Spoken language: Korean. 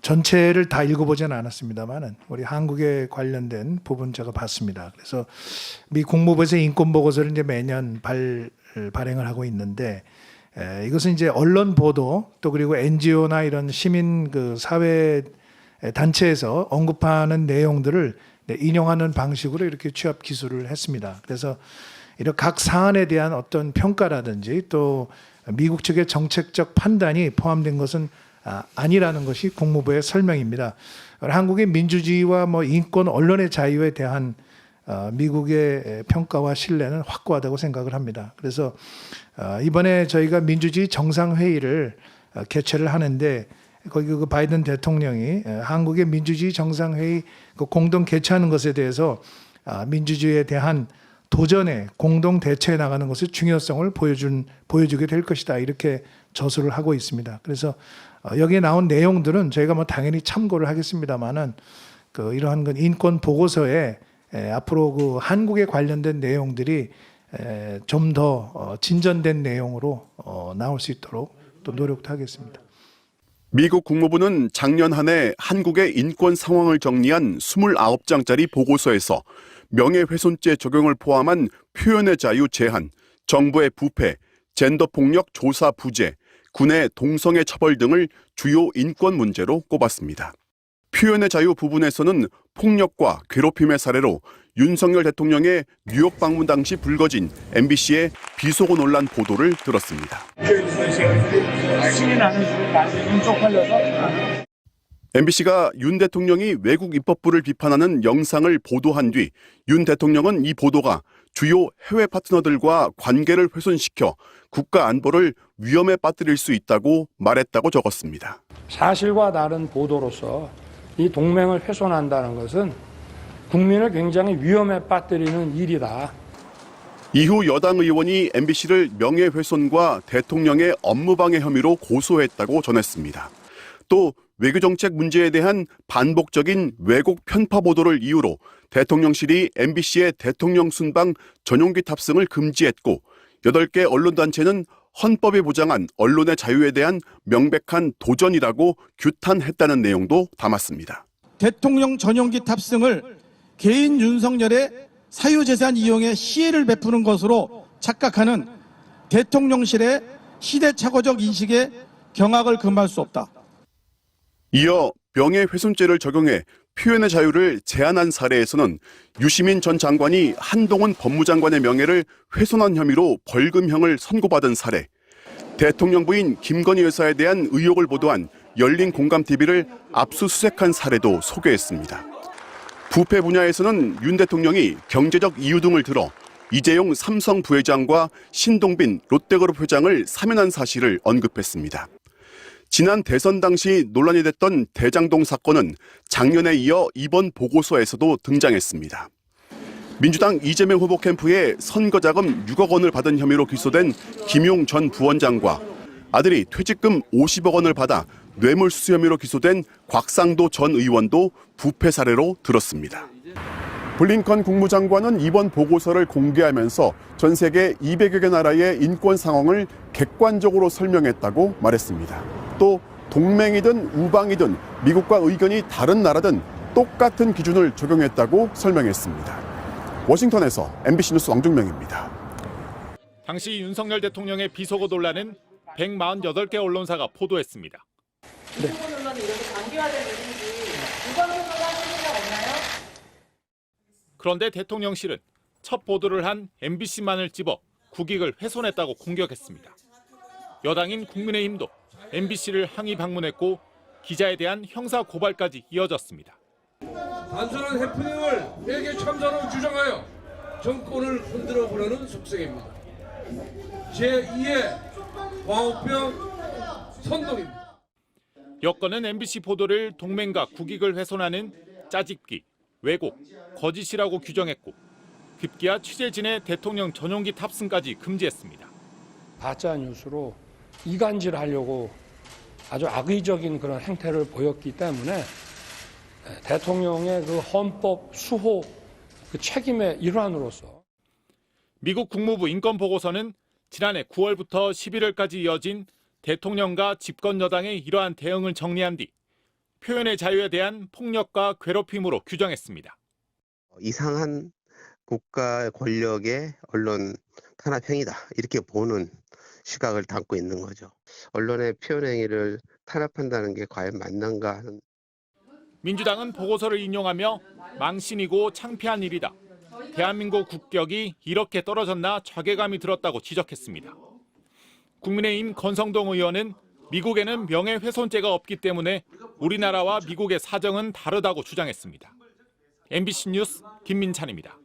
전체를 다 읽어보지는 않았습니다만은 우리 한국에 관련된 부분 제가 봤습니다. 그래서 미 국무부에서 인권 보고서를 이제 매년 발행을 하고 있는데 이것은 이제 언론 보도 또 그리고 NGO나 이런 시민 그 사회 단체에서 언급하는 내용들을 인용하는 방식으로 이렇게 취합 기술을 했습니다. 그래서 이런 각 사안에 대한 어떤 평가라든지 또 미국 측의 정책적 판단이 포함된 것은 아니라는 것이 국무부의 설명입니다. 한국의 민주주의와 뭐 인권, 언론의 자유에 대한 미국의 평가와 신뢰는 확고하다고 생각을 합니다. 그래서 이번에 저희가 민주주의 정상회의를 개최를 하는데 거기 그 바이든 대통령이 한국의 민주주의 정상회의 공동 개최하는 것에 대해서 민주주의에 대한 도전에 공동 대처해 나가는 것의 중요성을 보여주게 될 것이다. 이렇게 저술을 하고 있습니다. 그래서 여기에 나온 내용들은 저희가 뭐 당연히 참고를 하겠습니다만은 이러한 건 인권 보고서에 앞으로 그 한국에 관련된 내용들이 좀 더 진전된 내용으로 나올 수 있도록 또 노력도 하겠습니다. 미국 국무부는 작년 한 해 한국의 인권 상황을 정리한 29장짜리 보고서에서 명예훼손죄 적용을 포함한 표현의 자유 제한, 정부의 부패, 젠더 폭력 조사 부재, 군의 동성애 처벌 등을 주요 인권 문제로 꼽았습니다. 표현의 자유 부분에서는 폭력과 괴롭힘의 사례로 윤석열 대통령의 뉴욕 방문 당시 불거진 MBC의 비속어 논란 보도를 들었습니다. MBC가 윤 대통령이 외국 입법부를 비판하는 영상을 보도한 뒤 윤 대통령은 이 보도가 주요 해외 파트너들과 관계를 훼손시켜 국가 안보를 위험에 빠뜨릴 수 있다고 말했다고 적었습니다. 사실과 다른 보도로서 이 동맹을 훼손한다는 것은 국민을 굉장히 위험에 빠뜨리는 일이다. 이후 여당 의원이 MBC를 명예훼손과 대통령의 업무방해 혐의로 고소했다고 전했습니다. 또 외교정책 문제에 대한 반복적인 왜곡 편파 보도를 이유로 대통령실이 MBC의 대통령 순방 전용기 탑승을 금지했고 8개 언론단체는 헌법이 보장한 언론의 자유에 대한 명백한 도전이라고 규탄했다는 내용도 담았습니다. 대통령 전용기 탑승을 개인 윤석열의 사유재산 이용에 시혜를 베푸는 것으로 착각하는 대통령실의 시대착오적 인식에 경악을 금할 수 없다. 이어 명예훼손죄를 적용해 표현의 자유를 제한한 사례에서는 유시민 전 장관이 한동훈 법무장관의 명예를 훼손한 혐의로 벌금형을 선고받은 사례, 대통령 부인 김건희 여사에 대한 의혹을 보도한 열린공감TV를 압수수색한 사례도 소개했습니다. 부패 분야에서는 윤 대통령이 경제적 이유 등을 들어 이재용 삼성 부회장과 신동빈 롯데그룹 회장을 사면한 사실을 언급했습니다. 지난 대선 당시 논란이 됐던 대장동 사건은 작년에 이어 이번 보고서에서도 등장했습니다. 민주당 이재명 후보 캠프에 선거자금 6억 원을 받은 혐의로 기소된 김용 전 부원장과 아들이 퇴직금 50억 원을 받아 뇌물수수 혐의로 기소된 곽상도 전 의원도 부패 사례로 들었습니다. 블링컨 국무장관은 이번 보고서를 공개하면서 전 세계 200여 개 나라의 인권 상황을 객관적으로 설명했다고 말했습니다. 또 동맹이든 우방이든 미국과 의견이 다른 나라든 똑같은 기준을 적용했다고 설명했습니다. 워싱턴에서 MBC 뉴스 왕중명입니다. 당시 윤석열 대통령의 비속어 논란은 148개 언론사가 보도했습니다. 인권 논란이 이렇게 장기화된 일인지 무관 평가가 하신 적 없나요? 그런데 대통령실은 첫 보도를 한 MBC만을 집어 국익을 훼손했다고 공격했습니다. 여당인 국민의힘도 MBC를 항의 방문했고 기자에 대한 형사 고발까지 이어졌습니다. 단순한 해프닝을 회계 참사로 주장하여 정권을 흔들어 보려는 속셈입니다. 제2의 광우병 선동입니다. 여권은 MBC 보도를 동맹과 국익을 훼손하는 짜집기, 왜곡, 거짓이라고 규정했고 급기야 취재진의 대통령 전용기 탑승까지 금지했습니다. 가짜 뉴스로 이간질하려고 아주 악의적인 그런 행태를 보였기 때문에 대통령의 그 헌법 수호 그 책임의 일환으로서 미국 국무부 인권보고서는 지난해 9월부터 11월까지 이어진 대통령과 집권 여당의 이러한 대응을 정리한 뒤 표현의 자유에 대한 폭력과 괴롭힘으로 규정했습니다. 이상한 국가 권력의 언론 탄압행위다 이렇게 보는 시각을 담고 있는 거죠. 언론의 표현행위를 탄압한다는 게 과연 맞는가 하는. 민주당은 보고서를 인용하며 망신이고 창피한 일이다. 대한민국 국격이 이렇게 떨어졌나 자괴감이 들었다고 지적했습니다. 국민의힘 권성동 의원은 미국에는 명예훼손죄가 없기 때문에 우리나라와 미국의 사정은 다르다고 주장했습니다. MBC 뉴스 김민찬입니다.